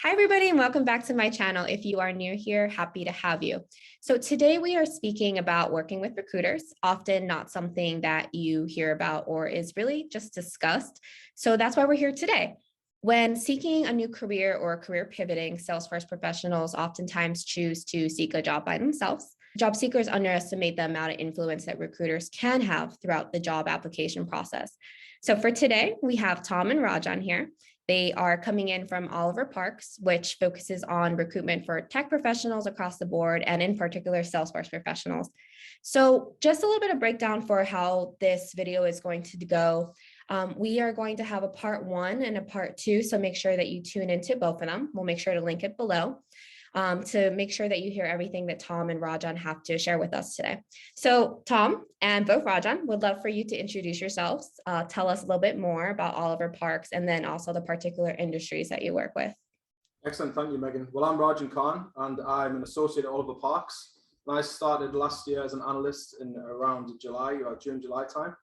Hi, everybody, and welcome back to my channel. If you are new here, happy to have you. So today we are speaking about working with recruiters, often not something that you hear about or is really just discussed. So that's why we're here today. When seeking a new career or career pivoting, Salesforce professionals oftentimes choose to seek a job by themselves. Job seekers underestimate the amount of influence that recruiters can have throughout the job application process. So for today, we have Tom and Rajan here. They are coming in from Oliver Parks, which focuses on recruitment for tech professionals across the board, and in particular, Salesforce professionals. So just a little bit of breakdown for how this video is going to go. We are going to have a part 1 and a part 2, so make sure that you tune into both of them. We'll make sure to link it below to make sure that you hear everything that Tom and Rajan have to share with us today. So Tom and both Rajan, would love for you to introduce yourselves, tell us a little bit more about Oliver Parks, and then also the particular industries that you work with. Excellent, thank you, Megan. Well, I'm Rajan Khan, and I'm an associate at Oliver Parks. And I started last year as an analyst in around June, July time,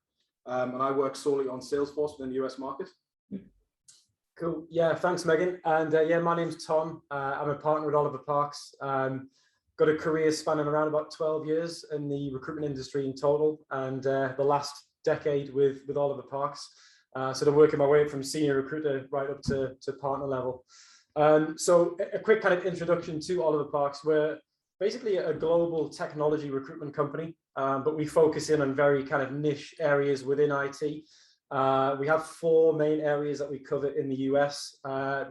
and I work solely on Salesforce within the US market. Cool. Yeah, thanks, Megan. And yeah, my name's Tom. I'm a partner with Oliver Parks. Got a career spanning around about 12 years in the recruitment industry in total, and the last decade with Oliver Parks. Sort of working my way from senior recruiter right up to partner level. So a quick kind of introduction to Oliver Parks. We're basically a global technology recruitment company, but we focus in on very kind of niche areas within IT. We have 4 main areas that we cover in the US,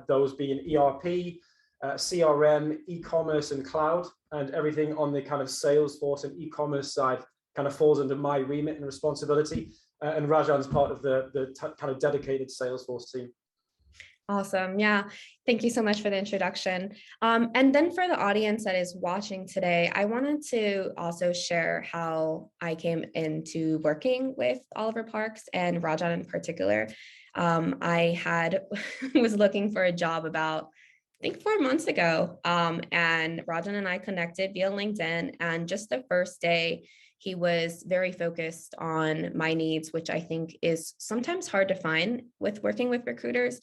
those being ERP, CRM, e-commerce and cloud, and everything on the kind of Salesforce and e-commerce side kind of falls under my remit and responsibility. And Rajan's part of the kind of dedicated Salesforce team. Awesome. Yeah. Thank you so much for the introduction. And then for the audience that is watching today, I wanted to also share how I came into working with Oliver Parks and Rajan in particular. I was looking for a job about, I think 4 months ago, and Rajan and I connected via LinkedIn, and just the first day, he was very focused on my needs, which I think is sometimes hard to find with working with recruiters.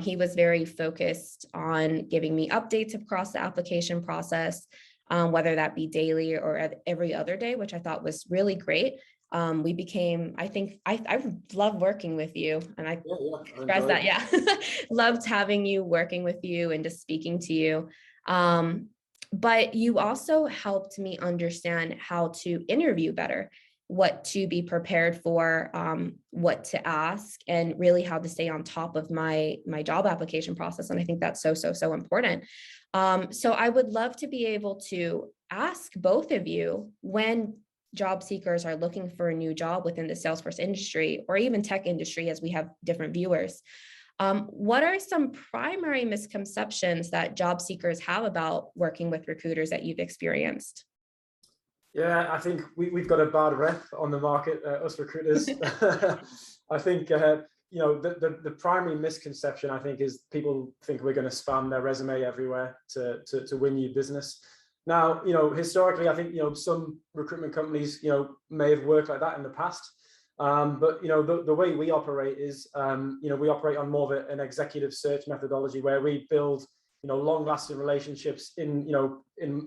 He was very focused on giving me updates across the application process, whether that be daily or every other day, which I thought was really great. We became, I love working with you, and I express that, yeah. Loved having you, working with you, and just speaking to you. But you also helped me understand how to interview better, what to be prepared for, what to ask, and really how to stay on top of my job application process. And I think that's so important. So I would love to be able to ask both of you, when job seekers are looking for a new job within the Salesforce industry or even tech industry, as we have different viewers, what are some primary misconceptions that job seekers have about working with recruiters that you've experienced? Yeah, I think we've got a bad rep on the market, us recruiters. I think, the primary misconception, I think, is people think we're going to spam their resume everywhere to win you business. Now, historically, I think, some recruitment companies, may have worked like that in the past. But the way we operate is we operate on more of an executive search methodology, where we build long-lasting relationships in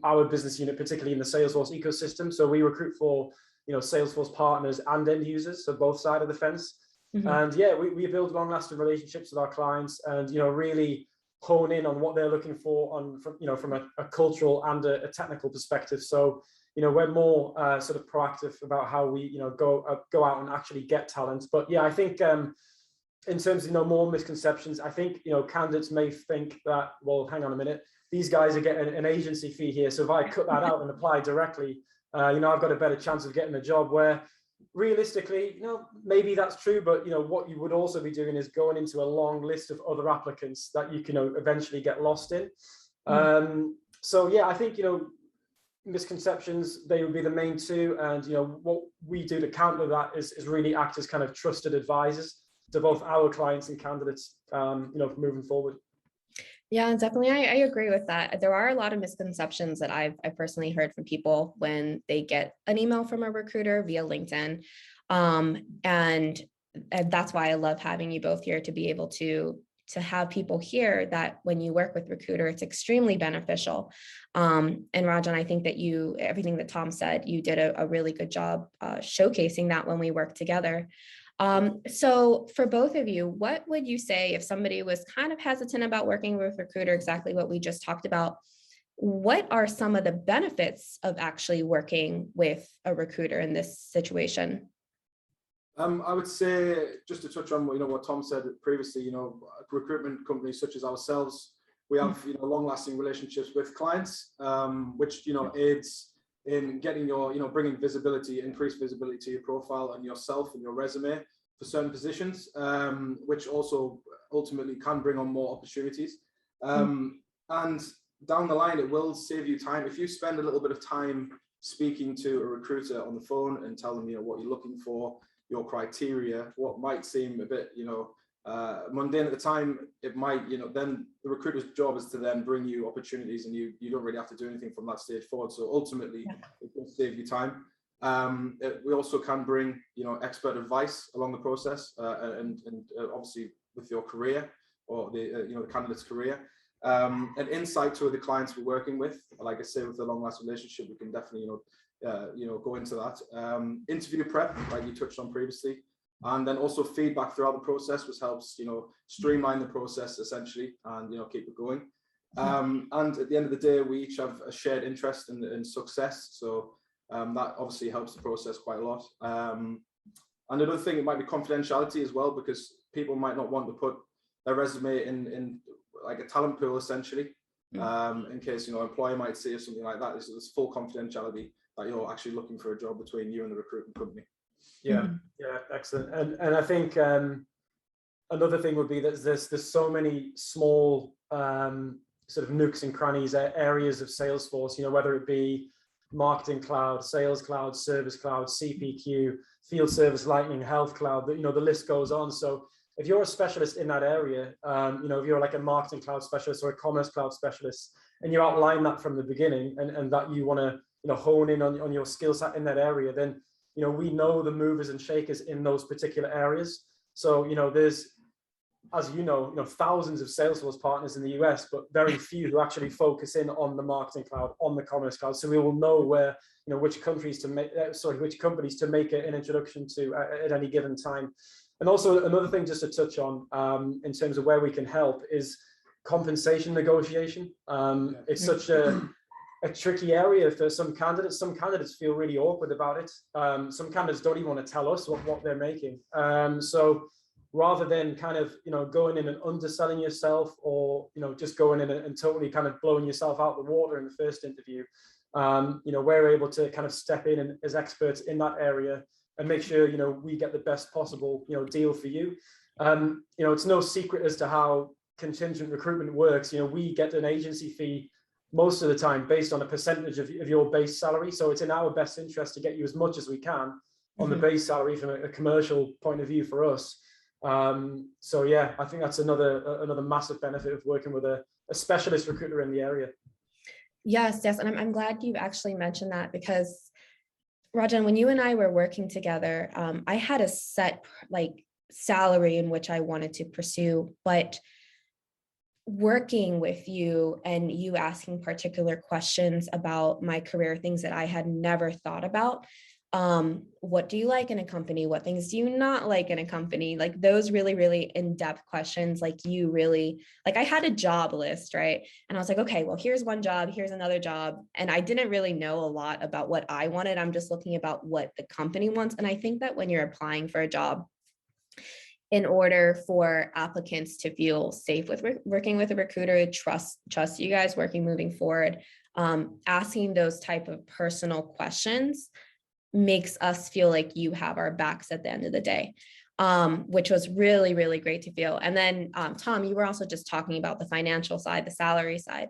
our business unit, particularly in the Salesforce ecosystem. So we recruit for Salesforce partners and end users, so both sides of the fence. Mm-hmm. And yeah, we build long-lasting relationships with our clients, and really hone in on what they're looking for from a cultural and a technical perspective. So we're more sort of proactive about how we go out and actually get talent. But yeah, I think in terms of more misconceptions, I think candidates may think that, well, hang on a minute, these guys are getting an agency fee here, so if I cut that out and apply directly, I've got a better chance of getting a job. Where realistically, maybe that's true, but what you would also be doing is going into a long list of other applicants that you can eventually get lost in. Mm. So yeah, I think misconceptions, they would be the main two, and what we do to counter that is really act as kind of trusted advisors to both our clients and candidates, moving forward. Yeah, definitely. I agree with that. There are a lot of misconceptions that I've personally heard from people when they get an email from a recruiter via LinkedIn. And that's why I love having you both here, to be able to to have people hear that when you work with Recruiter, it's extremely beneficial. And Rajan, I think that everything that Tom said, you did a really good job showcasing that when we worked together. So for both of you, what would you say if somebody was kind of hesitant about working with Recruiter, exactly what we just talked about? What are some of the benefits of actually working with a recruiter in this situation? I would say, just to touch on what Tom said previously, recruitment companies such as ourselves, we have long-lasting relationships with clients, which aids in getting bringing increased visibility to your profile and yourself and your resume for certain positions, which also ultimately can bring on more opportunities. And down the line, it will save you time if you spend a little bit of time speaking to a recruiter on the phone and tell them what you're looking for, your criteria. What might seem a bit mundane at the time, it might then the recruiter's job is to then bring you opportunities, and you don't really have to do anything from that stage forward. So ultimately, it will save you time. We also can bring expert advice along the process, and obviously with your career or the candidate's career. And insight to the clients we're working with. Like I say, with the long-lasting relationship, we can definitely go into that. Interview prep, like you touched on previously, and then also feedback throughout the process, which helps streamline the process essentially, and keep it going. And at the end of the day, we each have a shared interest in success, so that obviously helps the process quite a lot. And another thing, it might be confidentiality as well, because people might not want to put their resume in like a talent pool essentially, in case an employer might see or something like that. There's full confidentiality that you're actually looking for a job between you and the recruitment company. Yeah, excellent. And I think another thing would be that there's so many small sort of nooks and crannies, areas of Salesforce, whether it be Marketing Cloud, Sales Cloud, Service Cloud, CPQ, Field Service Lightning, Health Cloud, the list goes on. So if you're a specialist in that area, if you're like a Marketing Cloud specialist or a Commerce Cloud specialist, and you outline that from the beginning, and that you want to hone in on your skill set in that area, then we know the movers and shakers in those particular areas. So there's, as thousands of Salesforce partners in the US, but very few who actually focus in on the Marketing Cloud, on the Commerce Cloud. So we will know where which companies to make an introduction to at any given time. And also another thing just to touch on in terms of where we can help is compensation negotiation. It's such a tricky area for some candidates. Some candidates feel really awkward about it. Some candidates don't even want to tell us what they're making. So rather than kind of going in and underselling yourself, or just going in and totally kind of blowing yourself out the water in the first interview, we're able to kind of step in as experts in that area and make sure we get the best possible deal for you. It's no secret as to how contingent recruitment works. We get an agency fee most of the time based on a percentage of your base salary. So it's in our best interest to get you as much as we can on the base salary from a commercial point of view for us. So yeah, I think that's another massive benefit of working with a specialist recruiter in the area. Yes, and I'm glad you actually mentioned that, because Rajan, when you and I were working together, I had a set salary in which I wanted to pursue, but working with you and you asking particular questions about my career, things that I had never thought about. What do you like in a company? What things do you not like in a company? Like those really, really in-depth questions, I had a job list, right? And I was like, okay, well, here's one job, here's another job. And I didn't really know a lot about what I wanted. I'm just looking about what the company wants. And I think that when you're applying for a job, in order for applicants to feel safe with working with a recruiter, trust you guys moving forward, asking those type of personal questions makes us feel like you have our backs at the end of the day, which was really, really great to feel. And then Tom, you were also just talking about the financial side, the salary side.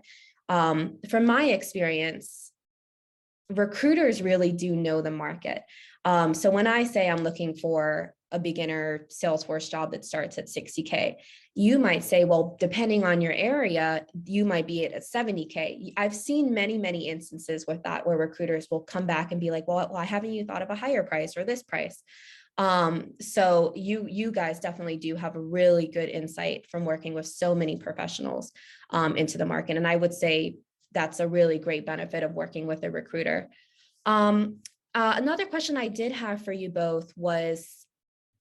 From my experience, recruiters really do know the market. So when I say I'm looking for a beginner Salesforce job that starts at 60K, you might say, well, depending on your area, you might be at 70K. I've seen many, many instances with that where recruiters will come back and be like, well, why haven't you thought of a higher price or this price? So you guys definitely do have a really good insight from working with so many professionals into the market. And I would say that's a really great benefit of working with a recruiter. Another question I did have for you both was,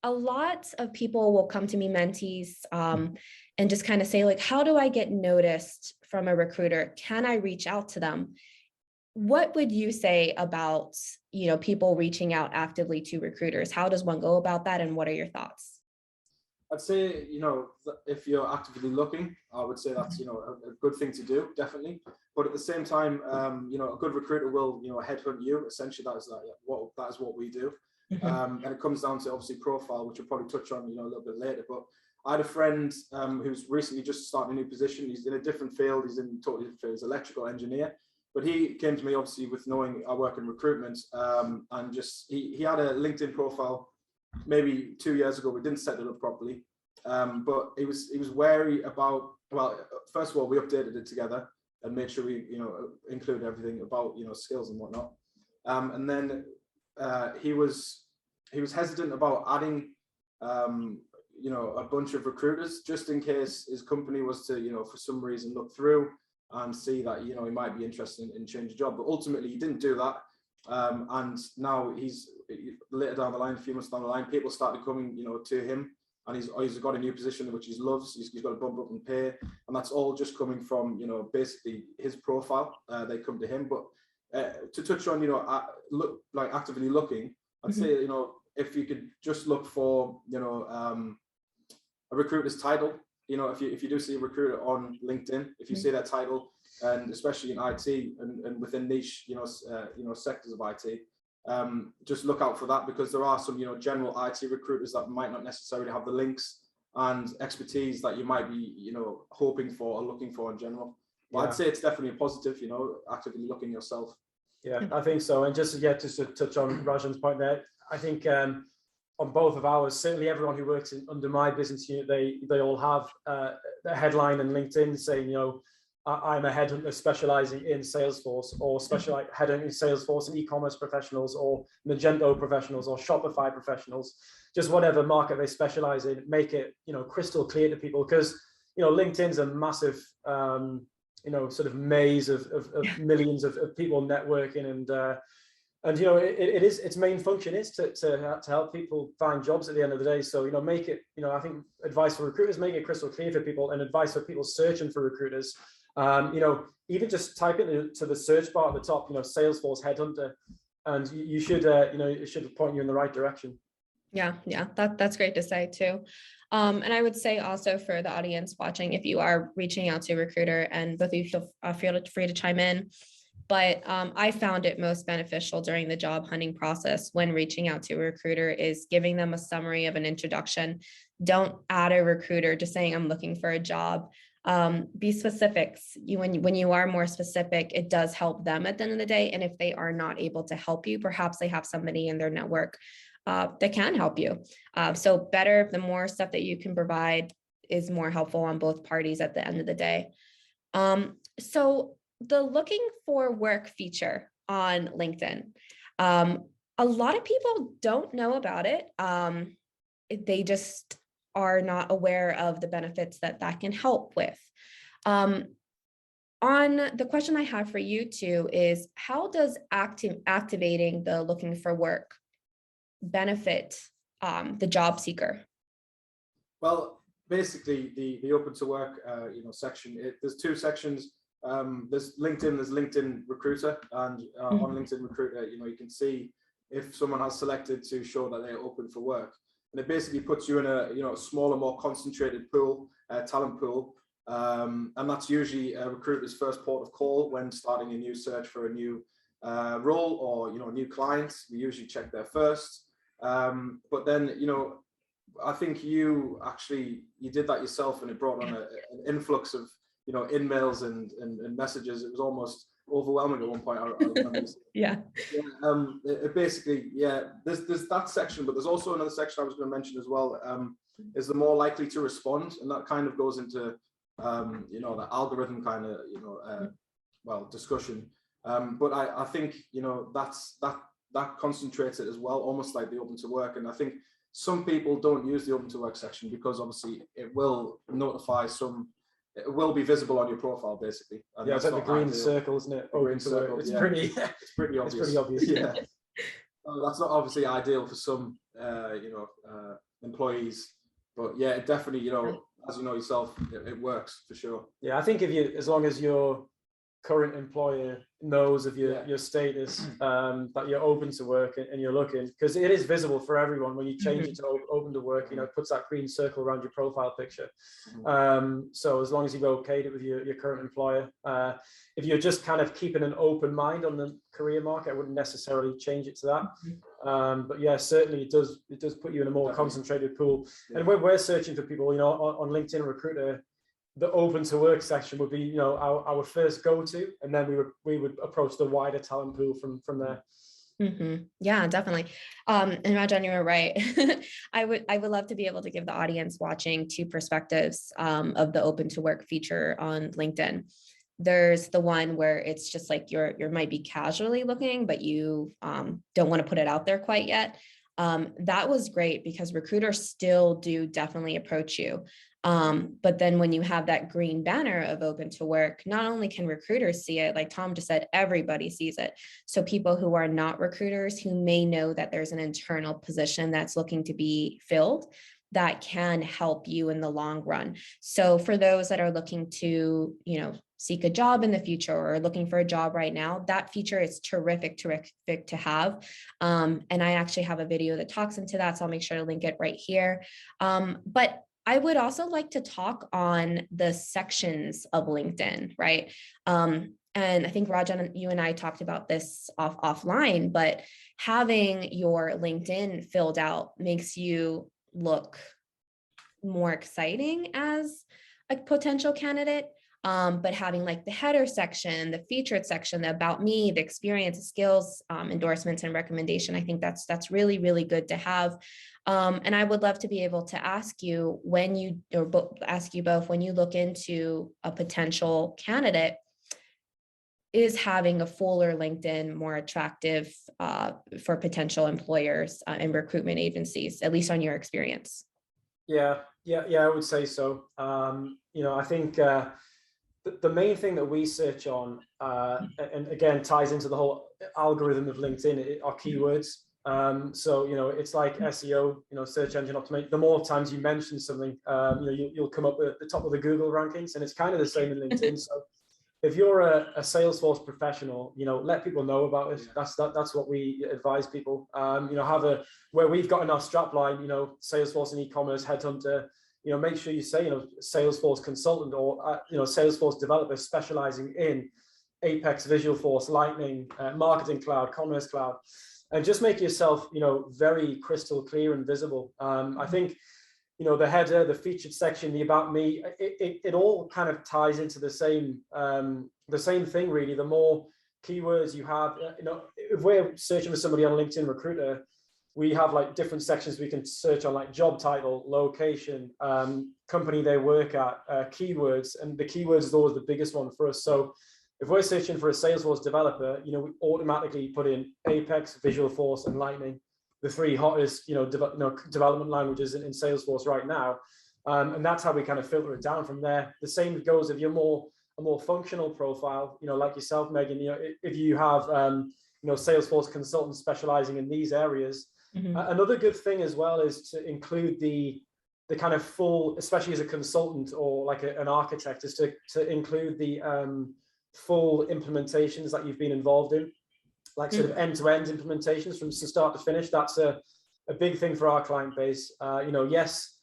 a lot of people will come to me, mentees, and just kind of say, like, how do I get noticed from a recruiter? Can I reach out to them? What would you say about, people reaching out actively to recruiters? How does one go about that? And what are your thoughts? I'd say, if you're actively looking, I would say that's, a good thing to do, definitely. But at the same time, a good recruiter will, headhunt you. Essentially, that is what we do. And it comes down to obviously profile, which we'll probably touch on, a little bit later. But I had a friend who's recently just started a new position. He's in a different field. He's in totally different field. He's an electrical engineer. But he came to me obviously with knowing I work in recruitment, and just he had a LinkedIn profile maybe 2 years ago. We didn't set it up properly, but he was wary about. Well, first of all, we updated it together and made sure we included everything about skills and whatnot, and then he was hesitant about adding a bunch of recruiters just in case his company was to for some reason look through and see that he might be interested in changing job. But ultimately he didn't do that, and now he's later down the line, a few months down the line, people started coming to him, and he's got a new position which he loves. He's got a bump up in pay, and that's all just coming from basically his profile. They come to him. But to touch on look like actively looking, I'd say if you could just look for a recruiter's title. If you do see a recruiter on LinkedIn, if you see that title, and especially in IT and within niche, sectors of IT, just look out for that, because there are some, general IT recruiters that might not necessarily have the links and expertise that you might be, hoping for or looking for in general. But yeah. I'd say it's definitely a positive, actively looking yourself. Yeah, I think so. And just to touch on Rajan's point there, I think on both of ours, certainly everyone who works under my business unit, they all have a headline in LinkedIn saying, I'm a headhunter specializing in Salesforce, or specializing headhunting in Salesforce and e-commerce professionals, or Magento professionals, or Shopify professionals, just whatever market they specialize in. Make it crystal clear to people, because LinkedIn's a massive sort of maze of millions of people networking, and its main function is to help people find jobs at the end of the day. So make it I think advice for recruiters, make it crystal clear for people, and advice for people searching for recruiters. Even just type it to the search bar at the top, Salesforce Headhunter, and you should it should point you in the right direction. Yeah, that's great to say too. And I would say also for the audience watching, if you are reaching out to a recruiter, and both of you feel free to chime in, but I found it most beneficial during the job hunting process when reaching out to a recruiter is giving them a summary of an introduction. Don't add a recruiter just saying I'm looking for a job. Be specific. When you are more specific, it does help them at the end of the day. And if they are not able to help you, perhaps they have somebody in their network that can help you. So better, the more stuff that you can provide is more helpful on both parties at the end of the day. So the looking for work feature on LinkedIn, a lot of people don't know about it. They just are not aware of the benefits that can help with. On the question I have for you two is, how does activating the looking for work benefit the job seeker? Well, basically the open to work section, there's two sections. There's LinkedIn Recruiter, and on LinkedIn Recruiter, you can see if someone has selected to show that they're open for work, and it basically puts you in a smaller, more concentrated pool, talent pool, and that's usually a recruiter's first port of call when starting a new search for a new role or a new client. We usually check there first, but then I think you did that yourself, and it brought on an influx of emails and messages. It was almost overwhelming at one point. I remember. Yeah. It basically, there's that section, but there's also another section I was going to mention as well. Is the more likely to respond, and that kind of goes into the algorithm kind of discussion. But I think that's that concentrates it as well, almost like the open to work. And I think some people don't use the open to work section because obviously it will notify it will be visible on your profile basically. And yeah, it's like the green circle, isn't it? Open to work. It's pretty obvious. It's pretty obvious. Yeah. That's not obviously ideal for some employees, but yeah, it definitely, as you know yourself, it works for sure. Yeah, I think as long as your current employer knows of your status, that you're open to work and you're looking, because it is visible for everyone when you change it to open to work, it puts that green circle around your profile picture. So as long as you've okayed it with your current employer, if you're just kind of keeping an open mind on the career market, I wouldn't necessarily change it to that. But yeah, certainly it does put you in a more concentrated pool. And when we're searching for people, on LinkedIn Recruiter, the open to work section would be, our first go-to, and then we would approach the wider talent pool from there. Yeah, definitely. And Rajan, you were right. I would love to be able to give the audience watching two perspectives of the open to work feature on LinkedIn. There's the one where it's just like you might be casually looking, but you don't want to put it out there quite yet. That was great because recruiters still do definitely approach you. But then when you have that green banner of open to work, not only can recruiters see it, like Tom just said, everybody sees it. So people who are not recruiters, who may know that there's an internal position that's looking to be filled, that can help you in the long run. So for those that are looking to, seek a job in the future or looking for a job right now, that feature is terrific to have. And I actually have a video that talks into that, so I'll make sure to link it right here. But I would also like to talk on the sections of LinkedIn, right? And I think Rajan, you and I talked about this offline, but having your LinkedIn filled out makes you look more exciting as a potential candidate. But having like the header section, the featured section, the about me, the experience, the skills, endorsements, and recommendation, I think that's really, really good to have. And I would love to be able to ask you ask you both, when you look into a potential candidate, is having a fuller LinkedIn more attractive for potential employers and recruitment agencies, at least on your experience? Yeah, I would say so. I think the main thing that we search on, and again, ties into the whole algorithm of LinkedIn, are keywords. So, it's like SEO, search engine optimization. The more times you mention something, you'll come up at the top of the Google rankings, and it's kind of the same in LinkedIn. So if you're a Salesforce professional, let people know about it. That's what we advise people. Where we've got in our strapline, Salesforce and e-commerce, Headhunter, make sure you say, Salesforce consultant or, Salesforce developer specializing in Apex, Visualforce, Lightning, Marketing Cloud, Commerce Cloud, and just make yourself, very crystal clear and visible. I think, the header, the featured section, the about me, it all kind of ties into the same thing, really. The more keywords you have, if we're searching for somebody on LinkedIn Recruiter, we have like different sections we can search on, like job title, location, company they work at, keywords, and the keywords is always the biggest one for us. So if we're searching for a Salesforce developer, we automatically put in Apex, Visualforce, and Lightning, the three hottest, development languages in Salesforce right now. And that's how we kind of filter it down from there. The same goes if you're a more functional profile, like yourself, Megan, if you have, Salesforce consultants specializing in these areas. Another good thing as well is to include the kind of full, especially as a consultant or like an architect, is to include the full implementations that you've been involved in, like sort of end-to-end implementations from start to finish. That's a big thing for our client base. Yes,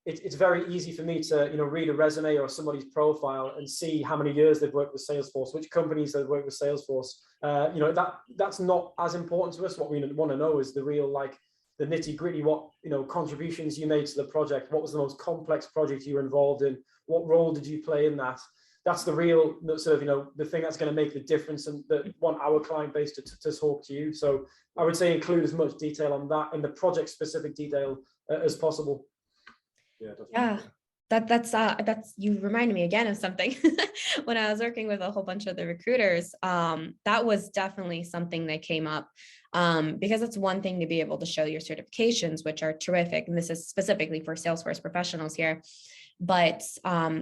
it's very easy for me to read a resume or somebody's profile and see how many years they've worked with Salesforce, which companies they've worked with Salesforce. That's not as important to us. What we want to know is the real, like, the nitty-gritty, what contributions you made to the project, what was the most complex project you were involved in, what role did you play in that. That's the real sort of the thing that's going to make the difference, and that want our client base to talk to you. So I would say include as much detail on that and the project specific detail as possible. Yeah, That's you reminded me again of something when I was working with a whole bunch of the recruiters. That was definitely something that came up, because it's one thing to be able to show your certifications, which are terrific, and this is specifically for Salesforce professionals here. But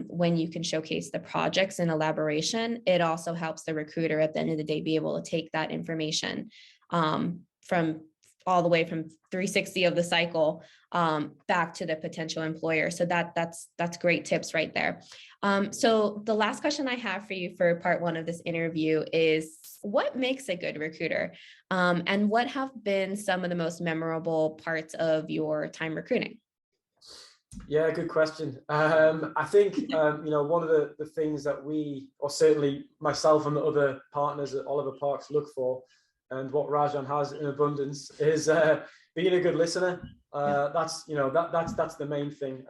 when you can showcase the projects and elaboration, it also helps the recruiter at the end of the day be able to take that information from all the way from 360 of the cycle back to the potential employer. So that's great tips right there. So the last question I have for you for part one of this interview is, what makes a good recruiter? And what have been some of the most memorable parts of your time recruiting? Yeah, good question. I think, one of the things that we, or certainly myself and the other partners at Oliver Parks, look for, and what Rajan has in abundance, is being a good listener. That's the main thing.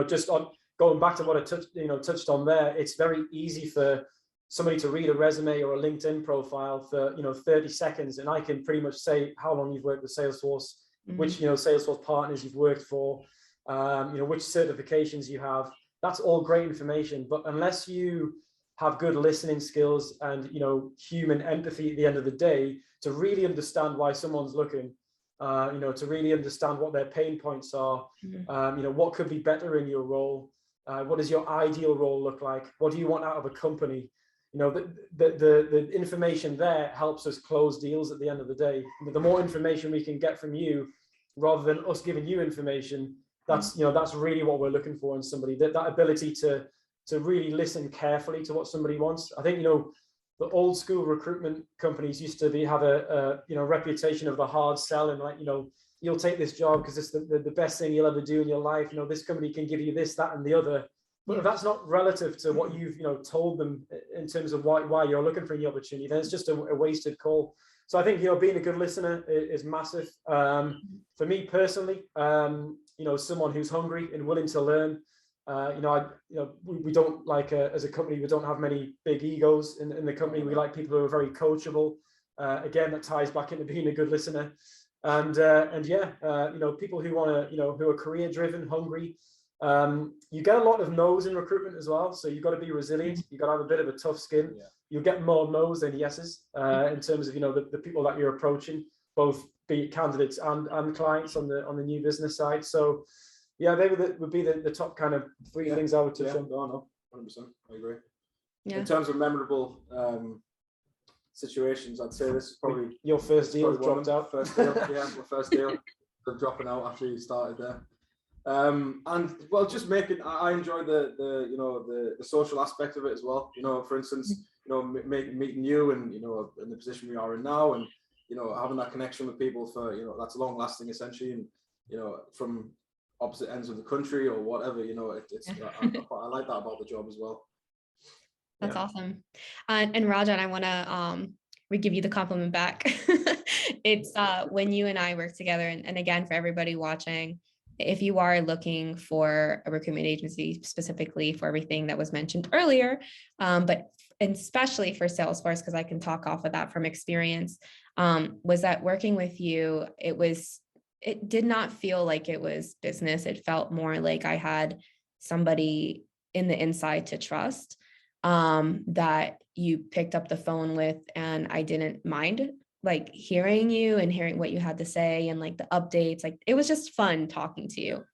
Just on going back to what I touched on there, it's very easy for somebody to read a resume or a LinkedIn profile for 30 seconds, and I can pretty much say how long you've worked with Salesforce, which Salesforce partners you've worked for, which certifications you have. That's all great information, but unless you have good listening skills and human empathy at the end of the day to really understand why someone's looking, to really understand what their pain points are, what could be better in your role, what does your ideal role look like, what do you want out of a company, the information there helps us close deals at the end of the day. The more information we can get from you rather than us giving you information, that's really what we're looking for in somebody, that ability to really listen carefully to what somebody wants. I think the old school recruitment companies used to have a reputation of the hard sell, and you'll take this job because it's the best thing you'll ever do in your life. This company can give you this, that, and the other. But if that's not relative to what you've told them in terms of why you're looking for any opportunity, then it's just a wasted call. So I think being a good listener is massive. For me personally, someone who's hungry and willing to learn. We don't as a company, we don't have many big egos in the company. We like people who are very coachable. Again, that ties back into being a good listener. And people who want to, who are career driven, hungry. You get a lot of no's in recruitment as well. So you've got to be resilient. You've got to have a bit of a tough skin. Yeah. You'll get more no's than yeses in terms of, the people that you're approaching, both be it candidates and clients on the new business side. So yeah, they would be the top kind of three things I would touch on. No, 100%. I agree. Yeah. In terms of memorable situations, I'd say this is probably your first deal dropped out. First deal, yeah, my first deal. Dropping out after you started there. And well, just I enjoy the social aspect of it as well. For instance, meeting you and in the position we are in now, and having that connection with people for that's long lasting essentially, and from opposite ends of the country or whatever, I like that about the job as well. That's awesome. And Rajan, I want to give you the compliment back. It's when you and I work together, and again, for everybody watching, if you are looking for a recruitment agency specifically for everything that was mentioned earlier, but especially for Salesforce, because I can talk off of that from experience, was that working with you, it did not feel like it was business. It felt more like I had somebody in the inside to trust, that you picked up the phone with, and I didn't mind hearing you and hearing what you had to say and the updates. It was just fun talking to you.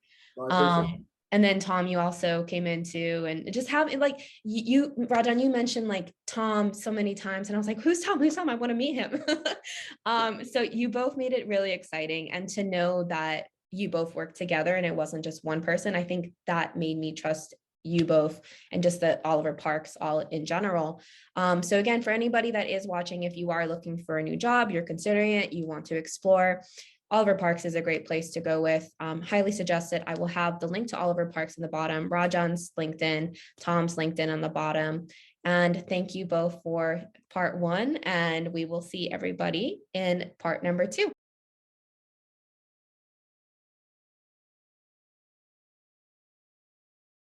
And then Tom, you also came into, and just having you, Rajan, you mentioned Tom so many times, and I was like, who's Tom? Who's Tom? I want to meet him. So you both made it really exciting, and to know that you both worked together and it wasn't just one person, I think that made me trust you both, and just the Oliver Parks all in general. So again, for anybody that is watching, if you are looking for a new job, you're considering it, you want to explore, Oliver Parks is a great place to go with. Highly suggest it. I will have the link to Oliver Parks in the bottom, Rajan's LinkedIn, Tom's LinkedIn on the bottom. And thank you both for part one, and we will see everybody in part number 2.